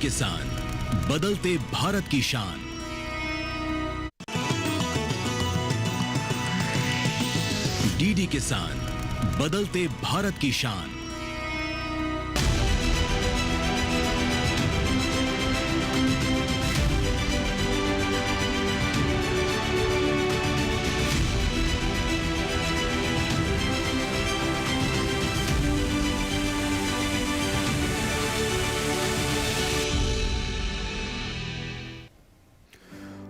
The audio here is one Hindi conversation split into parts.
किसान, बदलते भारत की शान। डीडी किसान, बदलते भारत की शान।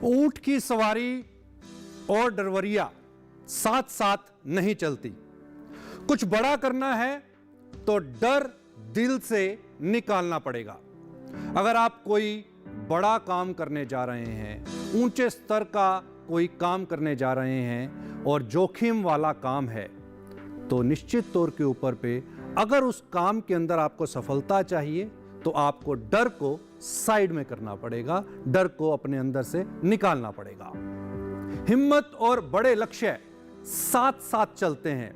ऊंट की सवारी और डरवरिया साथ साथ नहीं चलती। कुछ बड़ा करना है तो डर दिल से निकालना पड़ेगा। अगर आप कोई बड़ा काम करने जा रहे हैं, ऊंचे स्तर का कोई काम करने जा रहे हैं और जोखिम वाला काम है, तो निश्चित तौर के ऊपर पे अगर उस काम के अंदर आपको सफलता चाहिए तो आपको डर को साइड में करना पड़ेगा, डर को अपने अंदर से निकालना पड़ेगा। हिम्मत और बड़े लक्ष्य साथ साथ चलते हैं,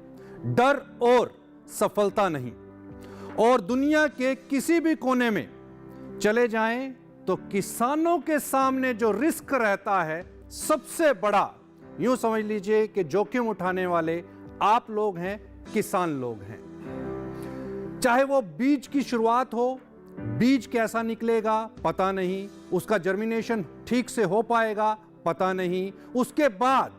डर और सफलता नहीं। और दुनिया के किसी भी कोने में चले जाएं तो किसानों के सामने जो रिस्क रहता है सबसे बड़ा, यूं समझ लीजिए कि जोखिम उठाने वाले आप लोग हैं, किसान लोग हैं। चाहे वो बीज की शुरुआत हो, बीज कैसा निकलेगा पता नहीं, उसका जर्मिनेशन ठीक से हो पाएगा पता नहीं, उसके बाद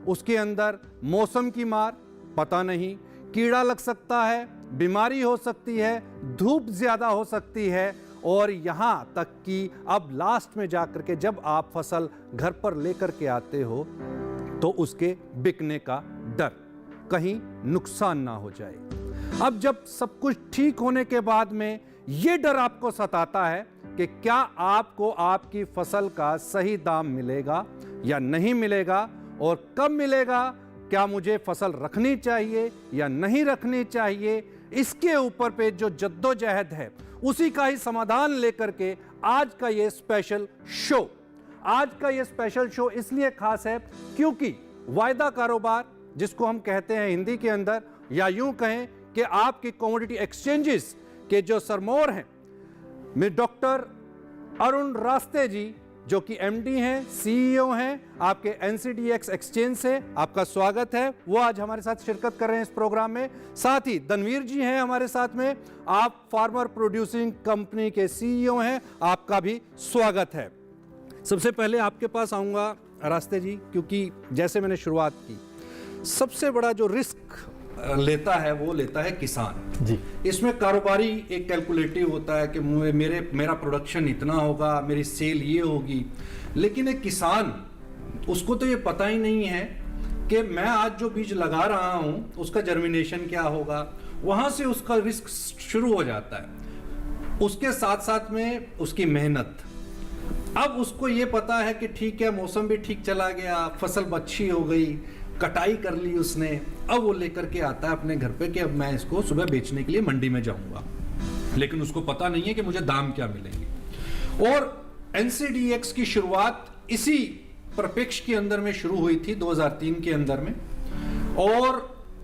उसके अंदर मौसम की मार पता नहीं, कीड़ा लग सकता है, बीमारी हो सकती है, धूप ज्यादा हो सकती है, और यहां तक कि अब लास्ट में जाकर के जब आप फसल घर पर लेकर के आते हो तो उसके बिकने का डर, कहीं नुकसान ना हो जाए। अब जब सब कुछ ठीक होने के बाद में यह डर आपको सताता है कि क्या आपको आपकी फसल का सही दाम मिलेगा या नहीं मिलेगा, और कब मिलेगा, क्या मुझे फसल रखनी चाहिए या नहीं रखनी चाहिए, इसके ऊपर पे जो जद्दोजहद है उसी का ही समाधान लेकर के आज का ये स्पेशल शो। आज का ये स्पेशल शो इसलिए खास है क्योंकि वायदा कारोबार, जिसको हम कहते हैं हिंदी के अंदर, या यूं कहें कि आपकी कमोडिटी एक्सचेंजेस के जो सरमोर हैं, में डॉक्टर अरुण रास्ते जी, जो कि एमडी हैं, सीईओ हैं आपके एनसीडीएक्स एक्सचेंज से, आपका स्वागत है। वो आज हमारे साथ शिरकत कर रहे हैं इस प्रोग्राम में। साथ ही धनवीर जी हैं हमारे साथ में, आप फार्मर प्रोड्यूसिंग कंपनी के सीईओ हैं, आपका भी स्वागत है। सबसे पहले आपके पास आऊंगा रास्ते जी, क्योंकि जैसे मैंने शुरुआत की, सबसे बड़ा जो रिस्क लेता है वो लेता है किसान जी। इसमें कारोबारी एक कैलकुलेटिव होता है कि मेरा प्रोडक्शन इतना होगा, मेरी सेल ये होगी, लेकिन एक किसान, उसको तो ये पता ही नहीं है कि मैं आज जो बीज लगा रहा हूं उसका जर्मिनेशन क्या होगा। वहां से उसका रिस्क शुरू हो जाता है, उसके साथ साथ में उसकी मेहनत। अब उसको ये पता है कि ठीक है, मौसम भी ठीक चला गया, फसल अच्छी हो गई, कटाई कर ली उसने, अब वो लेकर के आता है अपने घर पे कि अब मैं इसको सुबह बेचने के लिए मंडी में जाऊंगा, लेकिन उसको पता नहीं है कि मुझे दाम क्या मिलेंगे। और एनसीडीएक्स की शुरुआत इसी परिप्रेक्ष्य के अंदर में शुरू हुई थी 2003 के अंदर में, और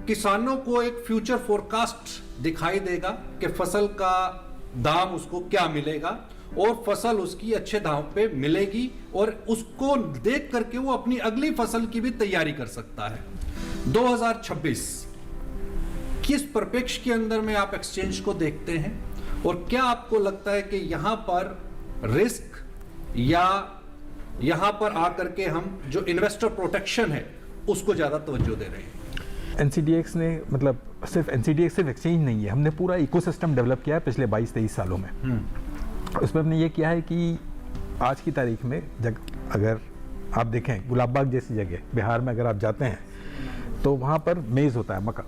किसानों को एक फ्यूचर फोरकास्ट दिखाई देगा कि फसल का दाम उसको क्या मिलेगा और फसल उसकी अच्छे दाम पे मिलेगी, और उसको देख करके वो अपनी अगली फसल की भी तैयारी कर सकता है। 2026 किस परिप्रेक्ष्य के अंदर में आप एक्सचेंज को देखते हैं, और क्या आपको लगता है कि यहां पर रिस्क या यहां पर आकर के हम जो इन्वेस्टर प्रोटेक्शन है उसको ज्यादा तवज्जो दे रहे हैं? एनसीडीएक्स ने, मतलब सिर्फ एनसीडीएक्स सिर्फ एक्सचेंज नहीं है, हमने पूरा इकोसिस्टम डेवलप किया है पिछले 22-23 सालों में। उसमें हमने ये किया है कि आज की तारीख में अगर आप देखें गुलाब बाग जैसी जगह बिहार में अगर आप जाते हैं तो वहाँ पर मेज़ होता है, मक्का।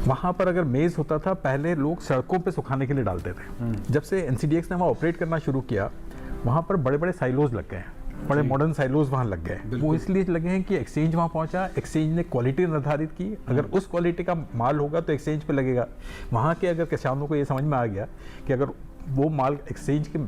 वहाँ पर अगर मेज़ होता था, पहले लोग सड़कों पे सुखाने के लिए डालते थे। जब से एनसीडीएक्स ने वहाँ ऑपरेट करना शुरू किया, वहाँ पर बड़े बड़े साइलोज लग गए हैं, बड़े मॉडर्न साइलोज वहाँ लग गए। वो इसलिए लगे हैं कि एक्सचेंज वहाँ पहुँचा, एक्सचेंज ने क्वालिटी निर्धारित की, अगर उस क्वालिटी का माल होगा तो एक्सचेंज पे लगेगा। वहाँ के अगर किसानों को ये समझ में आ गया कि अगर वो माल एक्सचेंज के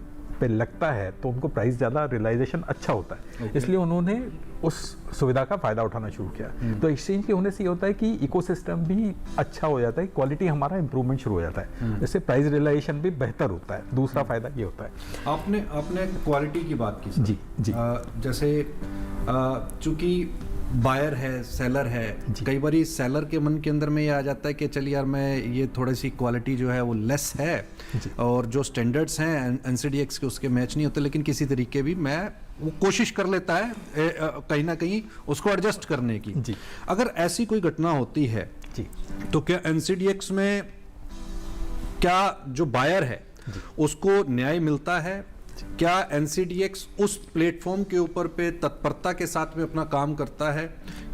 पे लगता है तो उनको प्राइस ज़्यादा रियलाइजेशन अच्छा होता है। इसलिए उन्होंने उस सुविधा का फ़ायदा उठाना शुरू किया। तो एक्सचेंज के होने से ये होता है कि इकोसिस्टम भी अच्छा हो जाता है, क्वालिटी हमारा इंप्रूवमेंट शुरू हो जाता है, इससे प्राइस रियलाइजेशन भी बेहतर होता है। दूसरा फ़ायदा ये होता है। आपने क्वालिटी की बात की सर। जी जी। जैसे चूंकि बायर है, सेलर है, कई बार सेलर के मन के अंदर में ये आ जाता है कि चल यार मैं ये थोड़ी सी क्वालिटी जो है वो लेस है और जो स्टैंडर्ड्स हैं एनसीडीएक्स के उसके मैच नहीं होते, लेकिन किसी तरीके भी मैं वो कोशिश कर लेता है कहीं ना कहीं उसको एडजस्ट करने की। जी। अगर ऐसी कोई घटना होती है जी तो क्या एनसीडीएक्स में क्या जो बायर है उसको न्याय मिलता है? क्या एनसीडीएक्स उस प्लेटफॉर्म के ऊपर पे तत्परता के साथ में अपना काम करता है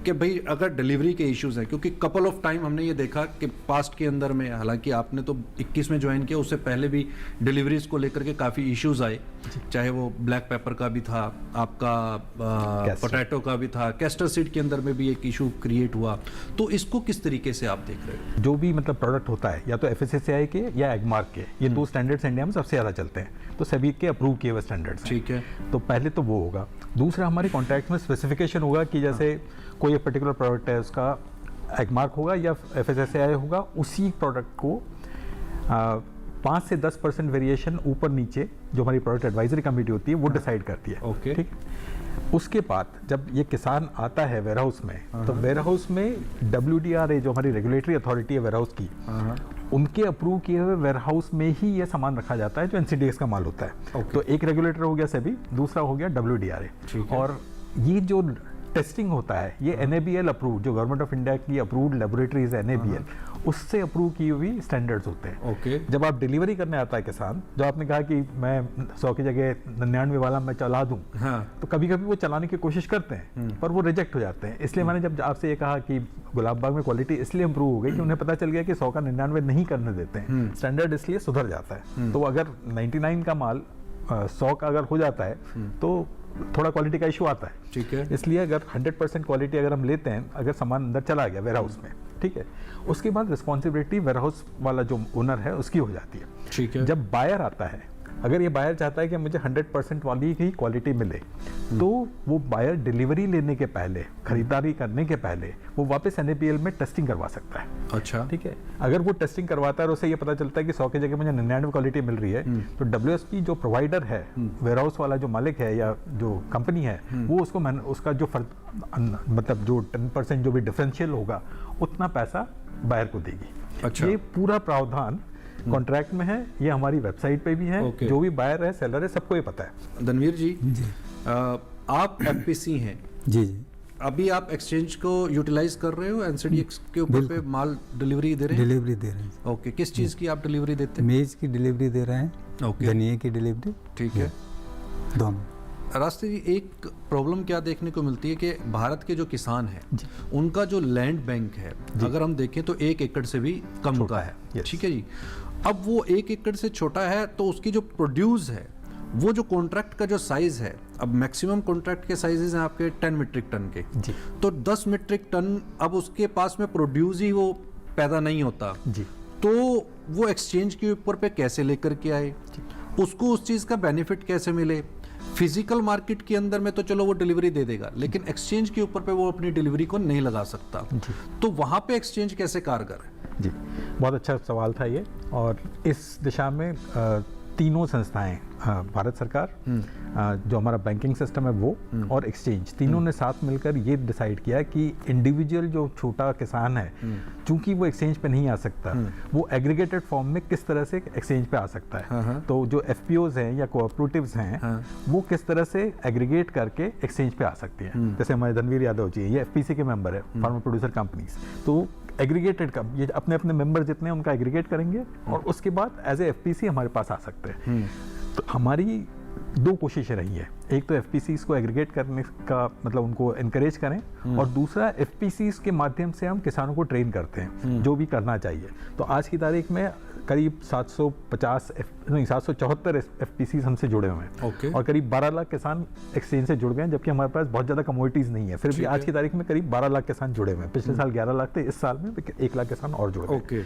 कि भाई अगर डिलीवरी के इश्यूज हैं, क्योंकि कपल ऑफ टाइम हमने ये देखा कि पास्ट के अंदर में, हालांकि आपने तो 21 में ज्वाइन किया, उससे पहले भी डिलीवरीज को लेकर के काफ़ी इश्यूज आए, चाहे वो ब्लैक पेपर का भी था, आपका पोटैटो का भी था, कैस्टर सीड के अंदर में भी एक इशू क्रिएट हुआ। तो इसको किस तरीके से आप देख रहे हो? जो भी मतलब प्रोडक्ट होता है या तो एफएसएसएआई के या एगमार्क के, ये दो स्टैंडर्ड्स इंडिया में सबसे ज़्यादा चलते हैं, तो सभी के अप्रूव किए हुए स्टैंडर्ड्स हैं। ठीक है। तो पहले तो वो होगा। दूसरा हमारे कॉन्ट्रैक्ट में स्पेसिफिकेशन होगा कि जैसे कोई एक पर्टिकुलर प्रोडक्ट है उसका एगमार्क होगा या एफएसएसएआई होगा, उसी प्रोडक्ट को 5 से 10% वेरिएशन ऊपर नीचे जो हमारी प्रोडक्ट एडवाइजरी कमेटी होती है वो डिसाइड करती है। ओके। ठीक। उसके बाद जब ये किसान आता है वेयरहाउस में, तो वेयरहाउस में WDRA जो हमारी रेगुलेटरी अथॉरिटी है वेयरहाउस की, उनके अप्रूव किए हुए वेयरहाउस में ही ये सामान रखा जाता है जो एनसीडीएक्स का माल होता है। तो एक रेगुलेटर हो गया सेबी, दूसरा हो गया WDRA। और ये जो टेस्टिंग होता है ये NABL अप्रूव, जो गवर्नमेंट ऑफ इंडिया की अप्रूव्ड लेबोरेटरीज है NABL, उससे अप्रूव की हुई स्टैंडर्ड्स होते हैं। ओके। जब आप डिलीवरी करने आता है किसान, जो आपने कहा कि मैं 100 की जगह 99 वाला मैं चला दूं, हाँ। तो कभी कभी वो चलाने की कोशिश करते हैं पर वो रिजेक्ट हो जाते हैं। इसलिए मैंने जब आपसे ये कहा कि गुलाब बाग में क्वालिटी इसलिए इंप्रूव हो गई कि उन्हें पता चल गया कि 100 का 99 नहीं करने देते हैं, स्टैंडर्ड इसलिए सुधर जाता है। तो अगर 99 का माल 100 का अगर हो जाता है तो थोड़ा क्वालिटी का इशू आता है। ठीक है। इसलिए अगर 100% क्वालिटी अगर हम लेते हैं, अगर सामान अंदर चला गया वेयरहाउस में, ठीक है, उसके बाद रिस्पॉन्सिबिलिटी वेयरहाउस वाला जो ओनर है उसकी हो जाती है। ठीक है। जब बायर आता है, अगर ये बायर चाहता है कि मुझे 100% वाली ही क्वालिटी मिले, तो वो बायर डिलीवरी लेने के पहले, खरीदारी करने के पहले, वो वापस NABL में टेस्टिंग करवा सकता है। अच्छा। ठीक है। अगर वो टेस्टिंग करवाता है और उसे ये पता चलता है कि 100 की जगह मुझे 99 क्वालिटी मिल रही है, तो WSP जो प्रोवाइडर है, वेयरहाउस वाला जो मालिक है या जो कंपनी है, वो उसको उसका जो मतलब जो 10% जो भी डिफरेंशियल होगा उतना पैसा बायर को देगी। अच्छा। ये पूरा प्रावधान कॉन्ट्रैक्ट में है, ये हमारी वेबसाइट पे भी है। Okay. जो भी बायर है, सेलर है, सबको ये पता है। धनवीर जी, जी आप FPC हैं, जी जी अभी आप एक्सचेंज को यूटिलाइज कर रहे हो, एनसीडीएक्स के ऊपर पे माल डिलीवरी दे रहे हैं? डिलीवरी दे रहे हैं। ओके। किस चीज़ की आप डिलीवरी देते हैं? मेज की डिलीवरी दे रहे हैं, ओके। धनिए की डिलीवरी, ठीक है। दोनों। रास्ते जी, एक प्रॉब्लम क्या देखने को मिलती है कि भारत के जो किसान हैं उनका जो लैंड बैंक है, अगर हम देखें तो 1 एकड़ से भी कम का है। Yes. ठीक है जी। अब वो 1 एकड़ से छोटा है तो उसकी जो प्रोड्यूस है, वो जो कॉन्ट्रैक्ट का जो साइज है, अब मैक्सिमम कॉन्ट्रैक्ट के साइजेस हैं आपके 10 मीट्रिक टन के, जी। तो 10 मीट्रिक टन अब उसके पास में प्रोड्यूस ही वो पैदा नहीं होता, जी। तो वो एक्सचेंज के ऊपर पे कैसे लेकर के आए, उसको उस चीज़ का बेनिफिट कैसे मिले? फिजिकल मार्केट के अंदर में तो चलो वो डिलीवरी दे देगा, लेकिन एक्सचेंज के ऊपर पे वो अपनी डिलीवरी को नहीं लगा सकता, तो वहाँ पे एक्सचेंज कैसे कारगर है? जी, बहुत अच्छा सवाल था ये। और इस दिशा में तीनों संस्थाएं, भारत सरकार, जो हमारा बैंकिंग सिस्टम है वो, और एक्सचेंज, तीनों ने साथ मिलकर ये डिसाइड किया कि इंडिविजुअल जो छोटा किसान है, चूंकि वो एक्सचेंज पे नहीं आ सकता, वो एग्रीगेटेड फॉर्म में किस तरह से एक्सचेंज पे आ सकता है। तो जो FPOs हैं या कोऑपरेटिव्स हैं, वो किस तरह से एग्रीगेट करके एक्सचेंज पे आ सकती हैं। जैसे हमारे धनवीर यादव जी, ये FPC के मेंबर है, फार्मर प्रोड्यूसर कंपनीज, तो एग्रीगेटेड का ये अपने अपने मेंबर जितने उनका एग्रीगेट करेंगे और उसके बाद एज ए FPC हमारे पास आ सकते हैं। तो हमारी 2 कोशिशें रही है, एक तो FPCs को एग्रीगेट करने का मतलब उनको एनकरेज करें, और दूसरा FPCs के माध्यम से हम किसानों को ट्रेन करते हैं जो भी करना चाहिए। तो आज की तारीख में करीब 774 FPCs हमसे जुड़े हुए हैं, ओके। और करीब 12 लाख किसान एक्सचेंज से जुड़ गए हैं, जबकि हमारे पास बहुत ज़्यादा कमोडिटीज़ नहीं है, फिर भी आज की तारीख में करीब 12 लाख किसान जुड़े हुए हैं। पिछले साल 11 लाख थे, इस साल में 1 लाख किसान और जुड़ गए। ओके।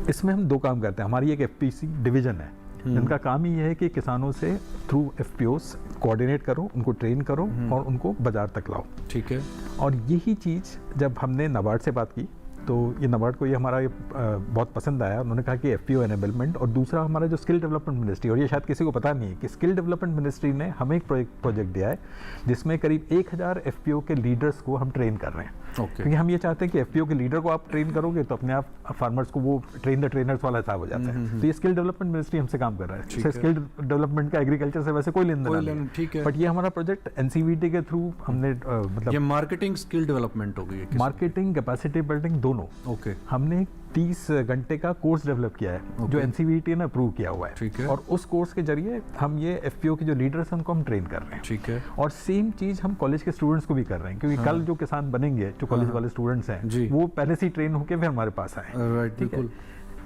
इसमें हम 2 काम करते हैं। हमारी एक FPC डिवीजन है, जिनका काम ही है कि किसानों से थ्रू एफपीओस कोऑर्डिनेट करो, उनको ट्रेन करो और उनको बाजार तक लाओ। ठीक है। और यही चीज़ जब हमने नाबार्ड से बात की तो ये नाबार्ड को ये हमारा बहुत पसंद आया। उन्होंने कहा कि एफपीओ एनेबलमेंट, और दूसरा हमारा जो स्किल डेवलपमेंट मिनिस्ट्री, और ये शायद किसी को पता नहीं है कि स्किल डेवलपमेंट मिनिस्ट्री ने हमें एक प्रोजेक्ट दिया है जिसमें करीब 1000 एफपीओ के लीडर्स को हम ट्रेन कर रहे हैं। क्योंकि हम ये चाहते हैं कि एफपीओ के लीडर को आप ट्रेन करोगे तो अपने आप फार्मर्स को वो ट्रेन द ट्रेनर्स वाला हिसाब हो जाता है। तो ये स्किल डेवलपमेंट मिनिस्ट्री हमसे काम कर रहा है। स्किल डेवलपमेंट का एग्रीकल्चर से वैसे कोई लेन देन नहीं है, बट ये हमारा प्रोजेक्ट एनसीवीटी के थ्रू हमने मतलब ये मार्केटिंग स्किल डेवलपमेंट हो गई, मार्केटिंग कैपेसिटी बिल्डिंग दोनों। ओके। हमने 30 घंटे का कोर्स डेवलप किया है जो एनसीवीटी ने अप्रूव किया हुआ है। ठीक है। और उस कोर्स के जरिए हम ये एफपीओ के जो लीडर्स हैं उनको हम ट्रेन कर रहे हैं। ठीक है। और सेम चीज हम कॉलेज के स्टूडेंट्स को भी कर रहे हैं, क्योंकि कल जो किसान बनेंगे, जो कॉलेज वाले स्टूडेंट्स हैं, वो पहले से ही ट्रेन होकर फिर हमारे पास आए। राइट, बिल्कुल।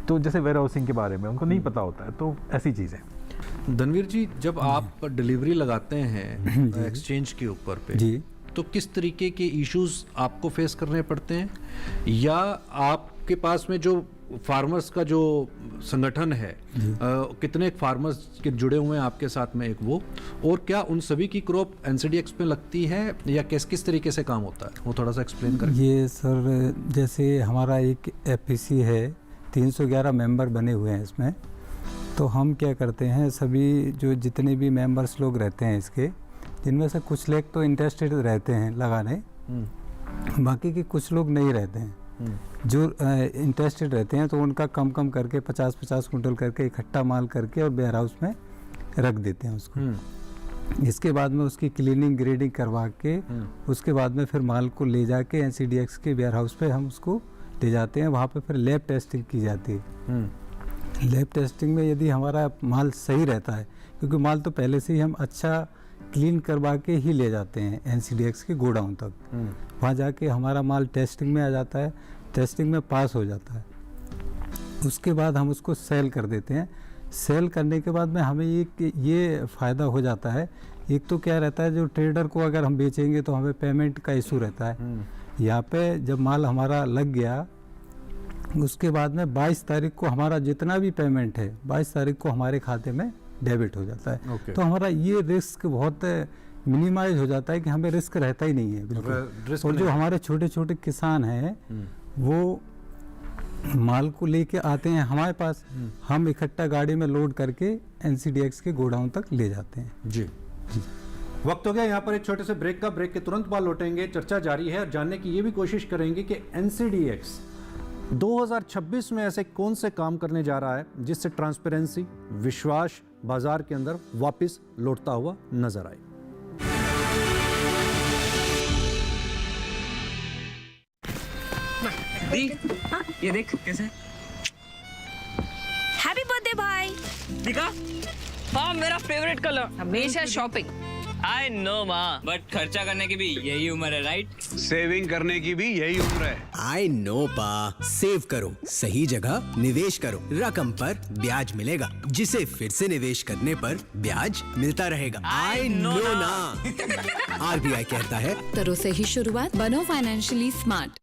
तो जैसे वेयर हाउसिंग के बारे में उनको नहीं पता होता है, तो ऐसी चीजें। धनवीर जी, जब आप डिलीवरी लगाते हैं एक्सचेंज के ऊपर पे जी, तो किस तरीके के इश्यूज आपको फेस करने पड़ते हैं, या आपके पास में जो फार्मर्स का जो संगठन है कितने फार्मर्स के जुड़े हुए हैं आपके साथ में एक वो, और क्या उन सभी की क्रॉप एनसीडीएक्स में लगती है या किस तरीके से काम होता है, वो थोड़ा सा एक्सप्लेन करें। ये सर जैसे हमारा एक एफपीसी है, 311 मेंबर बने हुए हैं इसमें। तो हम क्या करते हैं, सभी जो जितने भी मेंबर्स लोग रहते हैं इसके, जिनमें से कुछ लोग तो इंटरेस्टेड रहते हैं लगाने, बाकी के कुछ लोग नहीं रहते हैं। जो इंटरेस्टेड रहते हैं तो उनका कम कम करके 50-50 कुंटल करके इकट्ठा माल करके और वेयर हाउस में रख देते हैं उसको। इसके बाद में उसकी क्लीनिंग ग्रेडिंग करवा के उसके बाद में फिर माल को ले जाके एनसीडीएक्स के वेयर हाउस पे हम उसको ले जाते हैं। वहाँ पे फिर लैब टेस्टिंग की जाती है। लैब टेस्टिंग में यदि हमारा माल सही रहता है, क्योंकि माल तो पहले से ही हम अच्छा क्लीन करवा के ही ले जाते हैं एनसीडीएक्स के गोडाउन तक। वहाँ जाके हमारा माल टेस्टिंग में आ जाता है, टेस्टिंग में पास हो जाता है। उसके बाद हम उसको सेल कर देते हैं। सेल करने के बाद में हमें ये फ़ायदा हो जाता है, एक तो क्या रहता है, जो ट्रेडर को अगर हम बेचेंगे तो हमें पेमेंट का इशू रहता है। यहाँ पे जब माल हमारा लग गया, उसके बाद में 22 तारीख को हमारा जितना भी पेमेंट है 22 तारीख को हमारे खाते में डेबिट हो जाता है। तो हमारा ये रिस्क बहुत मिनिमाइज हो जाता है कि हमें रिस्क रहता ही नहीं है बिल्कुल। और जो हमारे छोटे छोटे किसान हैं वो माल को लेके आते हैं हमारे पास, हम इकट्ठा गाड़ी में लोड करके एनसीडीएक्स के गोडाउन तक ले जाते हैं। जी। वक्त हो गया यहाँ पर एक छोटे से ब्रेक का। ब्रेक के तुरंत बाद लौटेंगे, चर्चा जारी है और जानने की ये भी कोशिश करेंगे कि एनसीडीएक्स 2026 में ऐसे कौन से काम करने जा रहा है जिससे ट्रांसपेरेंसी, विश्वास बाजार के अंदर वापस लौटता हुआ नजर आए। हाँ? ये देख कैसे। हैप्पी बर्थडे भाई। दिखा। हाँ, मेरा फेवरेट कलर। हमेशा शॉपिंग। आई नो माँ, बट खर्चा करने की भी यही उम्र है, राइट? सेविंग करने की भी यही उम्र है। आई नो पा, सेव करो, सही जगह निवेश करो, रकम पर ब्याज मिलेगा, जिसे फिर से निवेश करने पर ब्याज मिलता रहेगा। आई नो ना। आरबीआई कहता है, करो सही शुरुआत, बनो फाइनेंशियली स्मार्ट।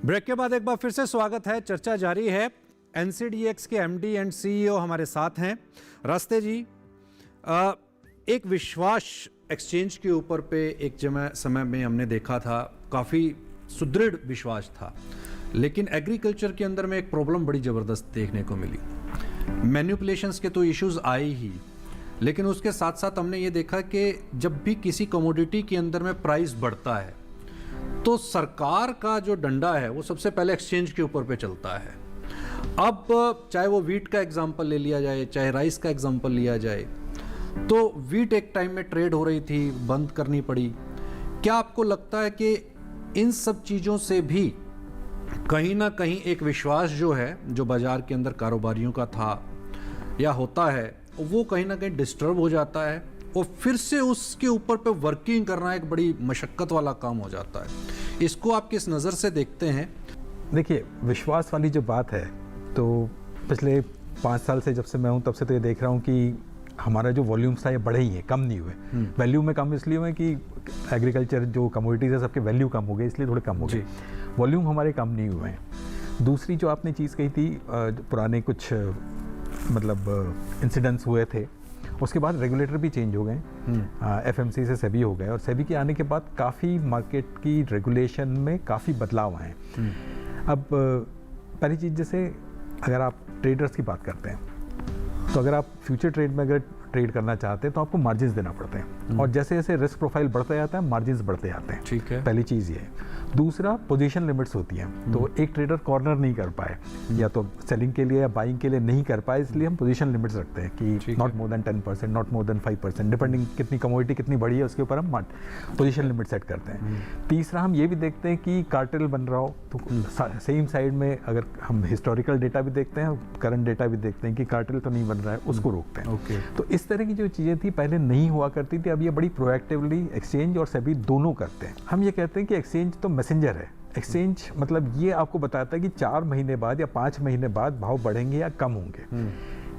ब्रेक के बाद एक बार फिर से स्वागत है, चर्चा जारी है। एनसीडीएक्स के एमडी एंड सीईओ हमारे साथ हैं। रास्ते जी, एक विश्वास एक्सचेंज के ऊपर पे एक समय में हमने देखा था, काफ़ी सुदृढ़ विश्वास था, लेकिन एग्रीकल्चर के अंदर में एक प्रॉब्लम बड़ी ज़बरदस्त देखने को मिली। मैन्युपुलेशंस के तो इश्यूज आए ही, लेकिन उसके साथ साथ हमने ये देखा कि जब भी किसी कमोडिटी के अंदर में प्राइस बढ़ता है तो सरकार का जो डंडा है वो सबसे पहले एक्सचेंज के ऊपर पे चलता है। अब चाहे वो वीट का एग्जांपल ले लिया जाए, चाहे राइस का एग्जांपल लिया जाए, तो वीट एक टाइम में ट्रेड हो रही थी, बंद करनी पड़ी। क्या आपको लगता है कि इन सब चीज़ों से भी कहीं ना कहीं एक विश्वास जो है, जो बाजार के अंदर कारोबारियों का था या होता है, वो कहीं ना कहीं डिस्टर्ब हो जाता है और फिर से उसके ऊपर पे वर्किंग करना एक बड़ी मशक्क़त वाला काम हो जाता है। इसको आप किस नज़र से देखते हैं? देखिए, विश्वास वाली जो बात है, तो पिछले 5 साल से जब से मैं हूँ तब से तो ये देख रहा हूँ कि हमारा जो वॉल्यूम्स था ये बढ़े ही हैं, कम नहीं हुए। वैल्यू में कम इसलिए हुए कि एग्रीकल्चर जो कमोडिटीज़ है सबके वैल्यू कम हो गए, इसलिए थोड़े कम हो गए। वॉल्यूम हमारे कम नहीं हुए हैं। दूसरी जो आपने चीज़ कही थी, जो पुराने कुछ मतलब इंसिडेंट्स हुए थे, उसके बाद रेगुलेटर भी चेंज हो गए, एफएमसी से सेबी हो गए, और सेबी के आने के बाद काफ़ी मार्केट की रेगुलेशन में काफ़ी बदलाव आए। अब पहली चीज़, जैसे अगर आप ट्रेडर्स की बात करते हैं, तो अगर आप फ्यूचर ट्रेड में अगर ट्रेड करना चाहते हैं तो आपको मार्जिन्स देना पड़ते हैं, और जैसे जैसे रिस्क प्रोफाइल बढ़ता जाता है मार्जिन्स बढ़ते जाते हैं। ठीक है, पहली चीज़ ये है। दूसरा, पोजीशन लिमिट्स होती हैं, तो एक ट्रेडर कॉर्नर नहीं कर पाए, या तो सेलिंग के लिए या बाइंग के लिए नहीं कर पाए, इसलिए हम पोजीशन लिमिट्स रखते हैं कि not more than 10%, not more than 5%, depending कितनी कमोडिटी कितनी बड़ी है उसके ऊपर हम पोजीशन लिमिट सेट करते हैं। तीसरा, हम ये भी देखते हैं कि कार्टेल बन रहा हो तो सेम साइड में अगर हम हिस्टोरिकल डेटा भी देखते हैं, करंट डेटा भी देखते हैं कि कार्टेल तो नहीं बन रहा है, उसको रोकते हैं। ओके, तो इस तरह की जो चीज़ें थी पहले नहीं हुआ करती थी, अब ये बड़ी प्रोएक्टिवली एक्सचेंज और सेबी दोनों करते हैं। हम ये कहते हैं कि एक्सचेंज तो मैसेंजर है। एक्सचेंज मतलब ये आपको बताता है कि 4 महीने बाद या 5 महीने बाद भाव बढ़ेंगे या कम होंगे।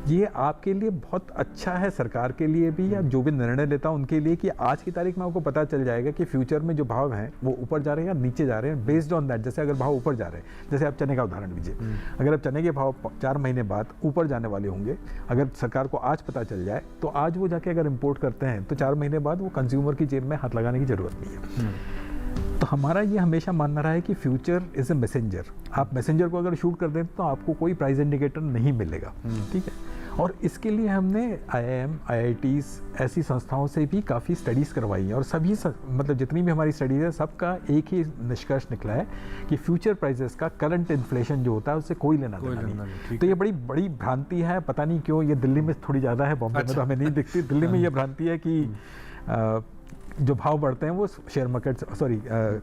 ये आपके लिए बहुत अच्छा है, सरकार के लिए भी, या जो भी निर्णय लेता है उनके लिए, कि आज की तारीख में आपको पता चल जाएगा कि फ्यूचर में जो भाव हैं वो ऊपर जा रहे हैं या नीचे जा रहे हैं, बेस्ड ऑन दैट। जैसे अगर भाव ऊपर जा रहे हैं, जैसे आप चने का उदाहरण लीजिए, अगर आप चने के भाव 4 महीने बाद ऊपर जाने वाले होंगे, अगर सरकार को आज पता चल जाए तो आज वो जाके अगर इम्पोर्ट करते हैं तो 4 महीने बाद वो कंज्यूमर की जेब में हाथ लगाने की जरूरत नहीं है। तो हमारा ये हमेशा मानना रहा है कि फ्यूचर इज ए मैसेंजर। आप मैसेंजर को अगर शूट कर दें तो आपको कोई प्राइस इंडिकेटर नहीं मिलेगा, ठीक है। और इसके लिए हमने IIM, IITs ऐसी संस्थाओं से भी काफ़ी स्टडीज़ करवाई हैं, और सभी मतलब जितनी भी हमारी स्टडीज़ है सबका एक ही निष्कर्ष निकला है कि फ्यूचर प्राइसेस का करंट इन्फ्लेशन जो होता है उससे कोई लेना देना नहीं। तो ये बड़ी बड़ी भ्रांति है, पता नहीं क्यों ये दिल्ली में थोड़ी ज़्यादा है, बॉम्बे में तो हमें नहीं दिखती। दिल्ली में ये भ्रांति है कि जो भाव बढ़ते हैं वो शेयर मार्केट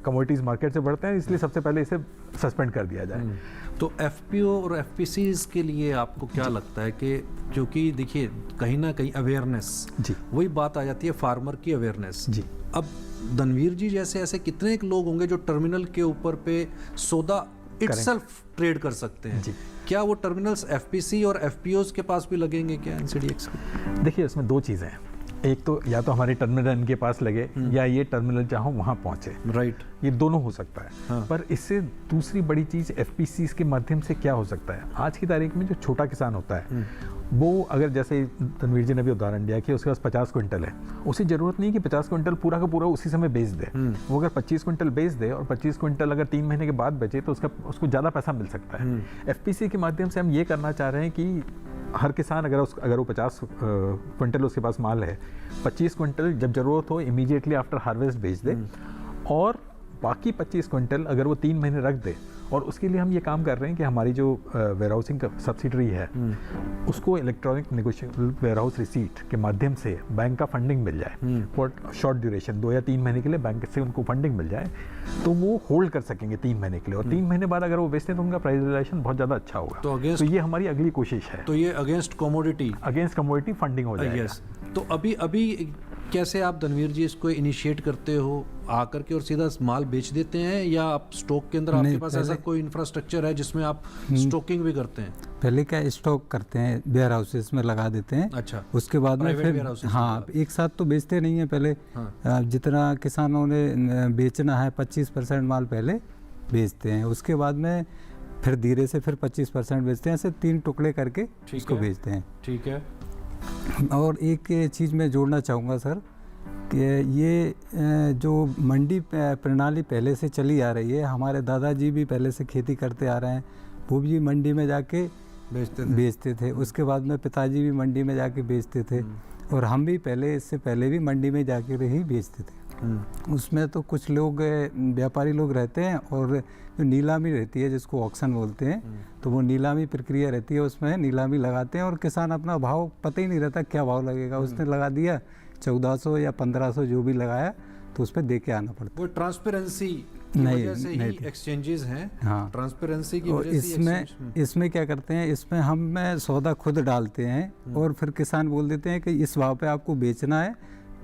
कमोडिटीज़ मार्केट से बढ़ते हैं, इसलिए सबसे पहले इसे सस्पेंड कर दिया जाए। तो FPO और FPCs के लिए आपको क्या लगता है कि, क्योंकि देखिए कहीं ना कहीं अवेयरनेस, जी, वही बात आ जाती है फार्मर की अवेयरनेस। जी, अब धनवीर जी जैसे ऐसे कितने लोग होंगे जो टर्मिनल के ऊपर पे सौदा इटसेल्फ ट्रेड कर सकते हैं? जी। क्या वो टर्मिनल्स FPC और FPOs के पास भी लगेंगे क्या, NCDX के? देखिए इसमें 2 चीज़ें हैं, एक तो या तो हमारे टर्मिनल इनके पास लगे, या ये टर्मिनल चाहो वहाँ पहुँचे, राइट, ये दोनों हो सकता है। हाँ। पर इससे दूसरी बड़ी चीज़ FPCs के माध्यम से क्या हो सकता है, आज की तारीख में जो छोटा किसान होता है वो अगर, जैसे तनवीर जी ने भी उदाहरण दिया कि उसके पास 50 क्विंटल है, उसे ज़रूरत नहीं कि 50 क्विंटल पूरा का पूरा उसी समय बेच दे। वो अगर 25 क्विंटल बेच दे और 25 क्विंटल अगर 3 महीने के बाद बेचे तो उसको ज़्यादा पैसा मिल सकता है। FPC के माध्यम से हम ये करना चाह रहे हैं कि हर किसान अगर वो 50 क्विंटल उसके पास माल है, 25 क्विंटल जब ज़रूरत हो इमीडिएटली आफ्टर हार्वेस्ट बेच दे, और बाकी 25 क्विंटल अगर वो 3 महीने रख दे। और उसके लिए हम ये काम कर रहे हैं कि हमारी जो वेयरहाउसिंग सब्सिडरी है उसको इलेक्ट्रॉनिक नेगोशिएबल वेयरहाउस रिसीट के माध्यम से बैंक का फंडिंग मिल जाए फॉर शॉर्ट ड्यूरेशन, 2 या 3 महीने के लिए बैंक से उनको फंडिंग मिल जाए, तो वो होल्ड कर सकेंगे 3 महीने के लिए, और 3 महीने बाद अगर वो बेचते हैं तो उनका प्राइस रियलाइजेशन बहुत ज़्यादा अच्छा होगा। तो ये हमारी अगली कोशिश है। तो ये अगेंस्ट कमोडिटी फंडिंग हो जाएगा। तो अभी कैसे आप धनवीर जी इसको इनिशिएट करते हो आकर के और सीधा माल बेच देते हैं, या आप स्टॉक के अंदर आपके पास ऐसा कोई इंफ्रास्ट्रक्चर है जिसमें आप स्टॉकिंग भी करते हैं? पहले क्या स्टॉक करते हैं, वेयर हाउसेस में लगा देते हैं। अच्छा, उसके बाद में फिर हाँ एक साथ तो बेचते नहीं है, पहले जितना किसानों ने बेचना है 25% माल पहले बेचते हैं, उसके बाद में फिर धीरे से फिर 25% बेचते हैं, ऐसे 3 टुकड़े करके उसको बेचते हैं। ठीक है। और एक चीज़ मैं जोड़ना चाहूँगा सर कि ये जो मंडी प्रणाली पहले से चली आ रही है, हमारे दादाजी भी पहले से खेती करते आ रहे हैं, वो भी मंडी में जाके बेचते थे। उसके बाद में पिताजी भी मंडी में जाके बेचते थे, और हम भी पहले, इससे पहले भी मंडी में जाके ही बेचते थे। उसमें तो कुछ लोग व्यापारी लोग रहते हैं, और जो नीलामी रहती है जिसको ऑक्शन बोलते हैं, तो वो नीलामी प्रक्रिया रहती है, उसमें नीलामी लगाते हैं और किसान अपना भाव पता ही नहीं रहता क्या भाव लगेगा, उसने लगा दिया 1400 या 1500 जो भी लगाया, तो उस पर दे के आना पड़ता है। वो ट्रांसपेरेंसी की वजह से ही एक्सचेंजेस हैं। हाँ, ट्रांसपेरेंसी की वजह से इसमें क्या करते हैं, इसमें हम सौदा खुद डालते हैं और फिर किसान बोल देते हैं कि इस भाव पे आपको बेचना है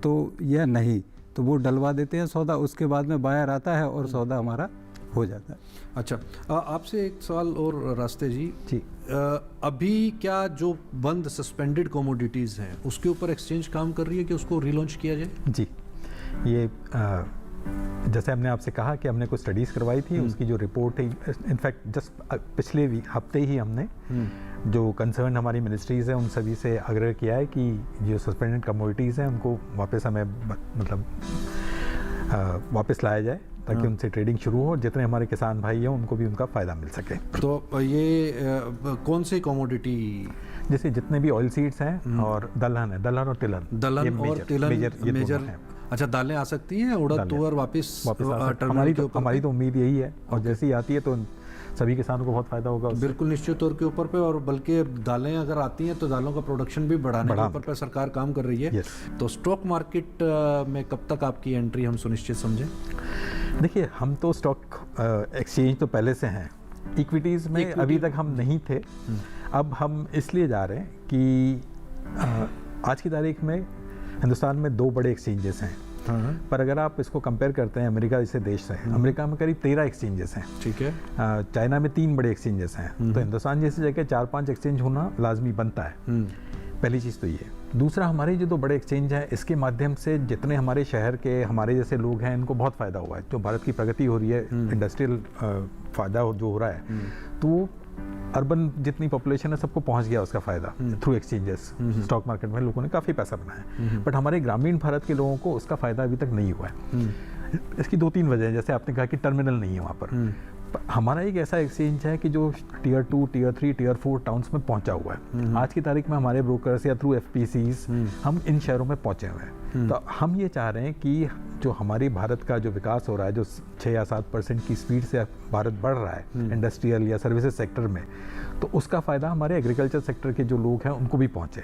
तो या नहीं, तो वो डलवा देते हैं सौदा, उसके बाद में बायर आता है और सौदा हमारा हो जाता है। अच्छा, आपसे एक सवाल और रास्ते जी। जी, अभी क्या जो बंद सस्पेंडेड कमोडिटीज़ हैं उसके ऊपर एक्सचेंज काम कर रही है कि उसको रिलॉन्च किया जाए? जी, ये जैसे हमने आपसे कहा कि हमने कुछ स्टडीज़ करवाई थी, उसकी जो रिपोर्ट है, इनफैक्ट जस्ट पिछले हफ्ते ही हमने जो कंसर्न हमारी मिनिस्ट्रीज़ हैं उन सभी से आग्रह किया है कि जो सस्पेंडेड कमोडिटीज़ हैं उनको वापस हमें मतलब वापस लाया जाए, ताकि उनसे ट्रेडिंग शुरू हो और जितने हमारे किसान भाई हैं उनको भी उनका फ़ायदा मिल सके। तो ये कौन सी कमोडिटी? जैसे जितने भी ऑयल सीड्स हैं और दलहन है, दलहन और तिलहन, दलहन ये और तिलहन ये दोनों मेजर। हैं। अच्छा, दालें आ सकती हैं उड़द दालें तुअर वापस आ सकती- टर्मिनल हमारी तो उम्मीद यही है, और जैसे ही आती है तो सभी किसानों को बहुत फायदा होगा उससे। बिल्कुल निश्चित तौर के ऊपर पे, और बल्कि दालें अगर आती हैं तो दालों का प्रोडक्शन भी बढ़ाने के ऊपर पे सरकार काम कर रही है। Yes. तो स्टॉक मार्केट में कब तक आपकी एंट्री हम सुनिश्चित समझें? देखिए, हम तो स्टॉक एक्सचेंज तो पहले से हैं, इक्विटीज़ में अभी तक हम नहीं थे। अब हम इसलिए जा रहे हैं कि आज की तारीख में हिंदुस्तान में 2 बड़े एक्सचेंजेस हैं। पर अगर आप इसको कंपेयर करते हैं अमेरिका जैसे देश से, अमेरिका में करीब 13 एक्सचेंजेस हैं। ठीक है। चाइना में 3 बड़े एक्सचेंजेस हैं। तो हिंदुस्तान जैसी जगह 4-5 एक्सचेंज होना लाजमी बनता है। पहली चीज़ तो ये। दूसरा, हमारे जो 2 बड़े एक्सचेंज हैं इसके माध्यम से जितने हमारे शहर के हमारे जैसे लोग हैं इनको बहुत फ़ायदा हुआ है। जो भारत की प्रगति हो रही है, इंडस्ट्रियल फ़ायदा जो हो रहा है, तो अर्बन जितनी पॉपुलेशन है सबको पहुंच गया उसका फ़ायदा थ्रू एक्सचेंजेस। स्टॉक मार्केट में लोगों ने काफ़ी पैसा बनाया, बट हमारे ग्रामीण भारत के लोगों को उसका फ़ायदा अभी तक नहीं हुआ है। इसकी 2-3 वजह हैं। जैसे आपने कहा कि टर्मिनल नहीं है वहाँ पर। हमारा एक ऐसा एक्सचेंज है कि जो टियर 2, टियर 3, टियर 4 टाउन्स में पहुंचा हुआ है। आज की तारीख में हमारे ब्रोकर्स या थ्रू एफपीसीज हम इन शहरों में पहुंचे हुए हैं। तो हम ये चाह रहे हैं कि जो हमारे भारत का जो विकास हो रहा है, जो 6 या 7% की स्पीड से भारत बढ़ रहा है इंडस्ट्रियल या सर्विसेज सेक्टर में, तो उसका फ़ायदा हमारे एग्रीकल्चर सेक्टर के जो लोग हैं उनको भी पहुँचे।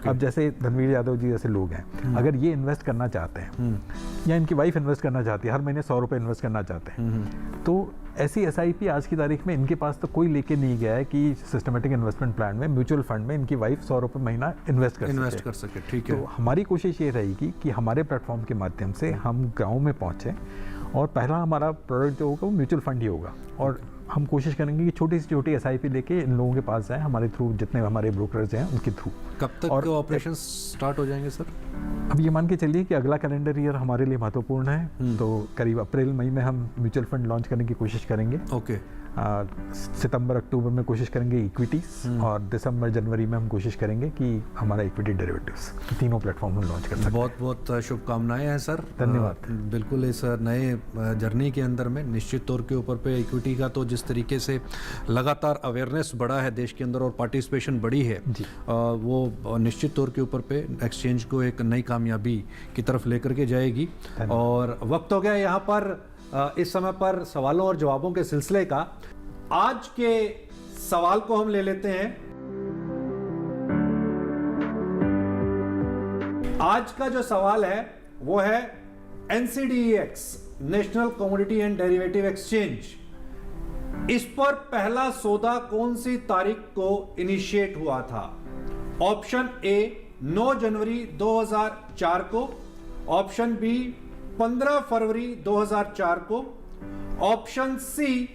अब जैसे धनवीर यादव जी जैसे लोग हैं, अगर ये इन्वेस्ट करना चाहते हैं या इनकी वाइफ इन्वेस्ट करना चाहती है, हर महीने 100 रुपये इन्वेस्ट करना चाहते हैं, तो ऐसी एसआईपी आज की तारीख में इनके पास तो कोई लेके नहीं गया है कि सिस्टमेटिक इन्वेस्टमेंट प्लान में, म्यूचुअल फंड में इनकी वाइफ 100 रुपये महीना इन्वेस्ट कर सके। ठीक है। तो हमारी कोशिश ये रहेगी कि हमारे प्लेटफॉर्म के माध्यम से हम गाँव में पहुँचें, और पहला हमारा प्रोडक्ट जो होगा वो म्यूचुअल फंड ही होगा। और हम कोशिश करेंगे कि छोटी से छोटी एसआईपी लेके इन लोगों के पास जाएं, हमारे थ्रू जितने हमारे ब्रोकर्स हैं उनके थ्रू। कब तक ऑपरेशन स्टार्ट हो जाएंगे सर? अब ये मान के चलिए कि अगला कैलेंडर ईयर हमारे लिए महत्वपूर्ण है, तो करीब अप्रैल मई में हम म्यूचुअल फंड लॉन्च करने की कोशिश करेंगे। ओके। सितंबर अक्टूबर में कोशिश करेंगे इक्विटीज, और दिसंबर जनवरी में हम कोशिश करेंगे कि हमारा इक्विटी डेरिवेटिव्स तीनों प्लेटफॉर्म में लॉन्च कर सकें। बहुत बहुत शुभकामनाएं हैं सर। धन्यवाद। बिल्कुल इस नए जर्नी के अंदर में निश्चित तौर के ऊपर पे इक्विटी का तो जिस तरीके से लगातार अवेयरनेस बढ़ा है देश के अंदर और पार्टिसिपेशन बढ़ी है, वो निश्चित तौर के ऊपर पे एक्सचेंज को एक नई कामयाबी की तरफ लेकर के जाएगी। और वक्त हो गया यहाँ पर इस समय पर सवालों और जवाबों के सिलसिले का। आज के सवाल को हम ले लेते हैं। आज का जो सवाल है वो है NCDEX, national commodity and derivative exchange, इस पर पहला सौदा कौन सी तारीख को इनिशिएट हुआ था? ऑप्शन ए 9 जनवरी 2004 को, ऑप्शन बी 15 फरवरी 2004 को, ऑप्शन सी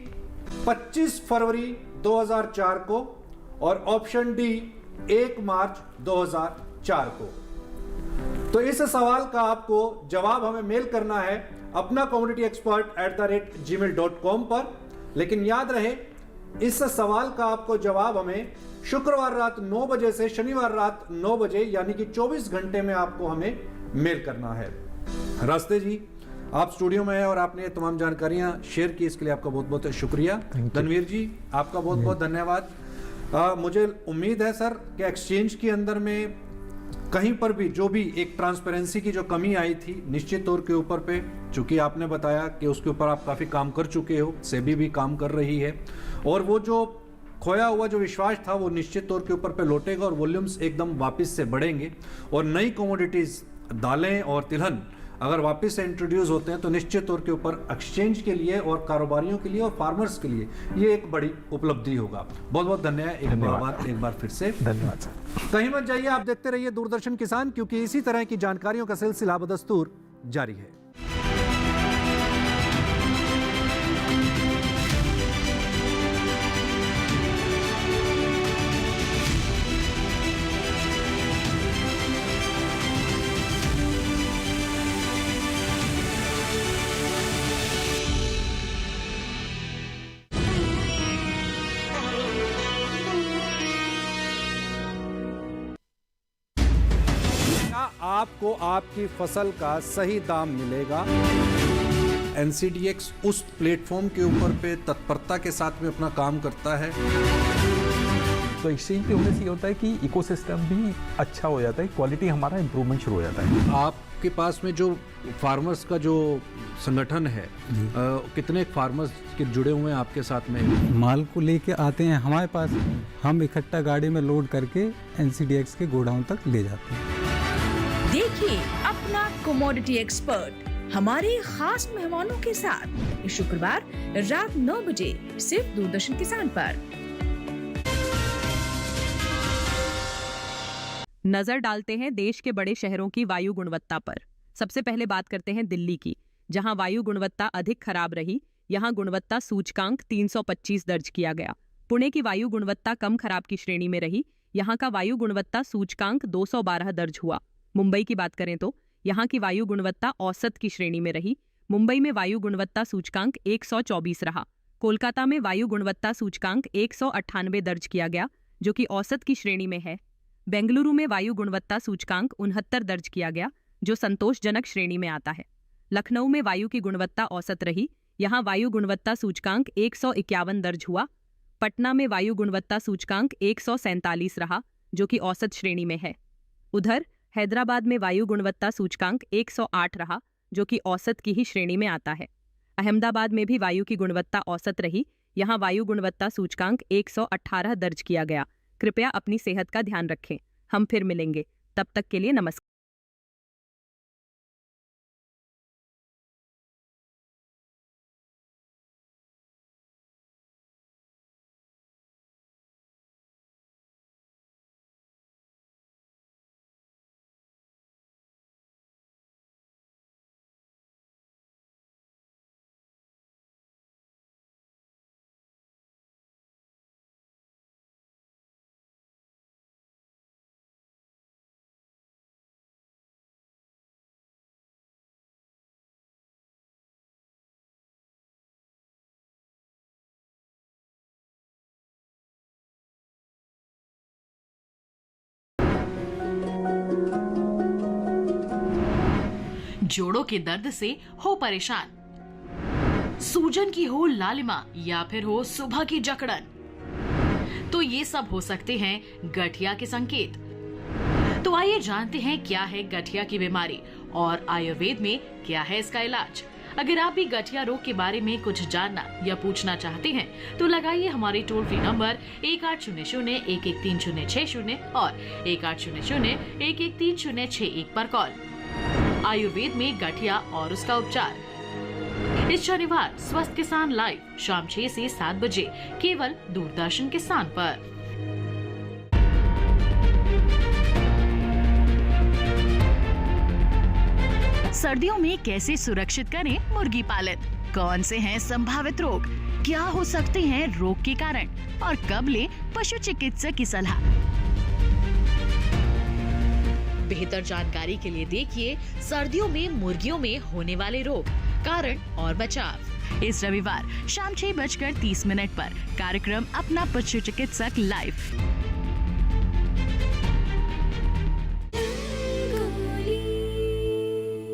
25 फरवरी 2004 को, और ऑप्शन डी 1 मार्च 2004 को। तो इस सवाल का आपको जवाब हमें मेल करना है अपना commodityexpert@gmail.com पर। लेकिन याद रहे, इस सवाल का आपको जवाब हमें शुक्रवार रात 9 बजे से शनिवार रात 9 बजे यानी कि 24 घंटे में आपको हमें मेल करना है। रास्ते जी, आप स्टूडियो में हैं और आपने ये तमाम जानकारियां शेयर की, इसके लिए आपका बहुत बहुत शुक्रिया। धनवीर जी, आपका बहुत बहुत धन्यवाद। मुझे उम्मीद है सर कि एक्सचेंज के अंदर में कहीं पर भी जो भी एक ट्रांसपेरेंसी की जो कमी आई थी, निश्चित तौर के ऊपर पे, चूंकि आपने बताया कि उसके ऊपर आप काफ़ी काम कर चुके हो, सेबी भी काम कर रही है, और वो जो खोया हुआ जो विश्वास था वो निश्चित तौर के ऊपर पे लौटेगा और वॉल्यूम्स एकदम वापस से बढ़ेंगे। और नई कमोडिटीज़ दालें और तिलहन अगर वापस से इंट्रोड्यूस होते हैं तो निश्चित तौर के ऊपर एक्सचेंज के लिए और कारोबारियों के लिए और फार्मर्स के लिए ये एक बड़ी उपलब्धि होगा। बहुत बहुत धन्यवाद एक बार फिर से धन्यवाद सर। कहीं मत जाइए, आप देखते रहिए दूरदर्शन किसान, क्योंकि इसी तरह की जानकारियों का सिलसिला बदस्तूर जारी है। आपको आपकी फसल का सही दाम मिलेगा। NCDX उस प्लेटफॉर्म के ऊपर पे तत्परता के साथ में अपना काम करता है। तो एक्सचेंज पे होने से ये होता है कि इकोसिस्टम भी अच्छा हो जाता है, क्वालिटी हमारा इंप्रूवमेंट शुरू हो जाता है। आपके पास में जो फार्मर्स का जो संगठन है, कितने फार्मर्स के जुड़े हुए हैं आपके साथ में? माल को लेके आते हैं हमारे पास, हम इकट्ठा गाड़ी में लोड करके NCDX के गोडाउन तक ले जाते हैं। देखिए अपना कमोडिटी एक्सपर्ट हमारे खास मेहमानों के साथ इस शुक्रवार रात 9 बजे सिर्फ दूरदर्शन किसान पर। नजर डालते हैं देश के बड़े शहरों की वायु गुणवत्ता पर। सबसे पहले बात करते हैं दिल्ली की, जहां वायु गुणवत्ता अधिक खराब रही। यहां गुणवत्ता सूचकांक 325 दर्ज किया गया। पुणे की वायु गुणवत्ता कम खराब की श्रेणी में रही। यहां का वायु गुणवत्ता सूचकांक 212 दर्ज हुआ। मुंबई की बात करें तो यहां की वायु गुणवत्ता औसत की श्रेणी में रही। मुंबई में वायु गुणवत्ता सूचकांक 124 रहा। कोलकाता में वायु गुणवत्ता सूचकांक 198 दर्ज किया गया, जो कि औसत की श्रेणी में है। बेंगलुरु में वायु गुणवत्ता सूचकांक 69 दर्ज किया गया, जो संतोषजनक श्रेणी में आता है। लखनऊ में वायु की गुणवत्ता औसत रही। यहां वायु गुणवत्ता सूचकांक 151 दर्ज हुआ। पटना में वायु गुणवत्ता सूचकांक 147 रहा, जो कि औसत श्रेणी में है। उधर हैदराबाद में वायु गुणवत्ता सूचकांक 108 रहा, जो कि औसत की ही श्रेणी में आता है। अहमदाबाद में भी वायु की गुणवत्ता औसत रही। यहां वायु गुणवत्ता सूचकांक 118 दर्ज किया गया। कृपया अपनी सेहत का ध्यान रखें। हम फिर मिलेंगे, तब तक के लिए नमस्कार। जोड़ों के दर्द से हो परेशान, सूजन की हो लालिमा या फिर हो सुबह की जकड़न, तो ये सब हो सकते हैं गठिया के संकेत। तो आइए जानते हैं क्या है गठिया की बीमारी और आयुर्वेद में क्या है इसका इलाज। अगर आप भी गठिया रोग के बारे में कुछ जानना या पूछना चाहते हैं तो लगाइए हमारे टोल फ्री नंबर 1800-113060 और 1800-113061 पर कॉल। आयुर्वेद में गठिया और उसका उपचार, इस शनिवार स्वस्थ किसान लाइव शाम 6 से 7 बजे केवल दूरदर्शन किसान पर। सर्दियों में कैसे सुरक्षित करें मुर्गी पालन, कौन से हैं संभावित रोग, क्या हो सकते हैं रोग के कारण और कब ले पशु चिकित्सक की सलाह। बेहतर जानकारी के लिए देखिए सर्दियों में मुर्गियों में होने वाले रोग, कारण और बचाव। इस रविवार शाम 6:30 पर कार्यक्रम अपना पशु चिकित्सक लाइव।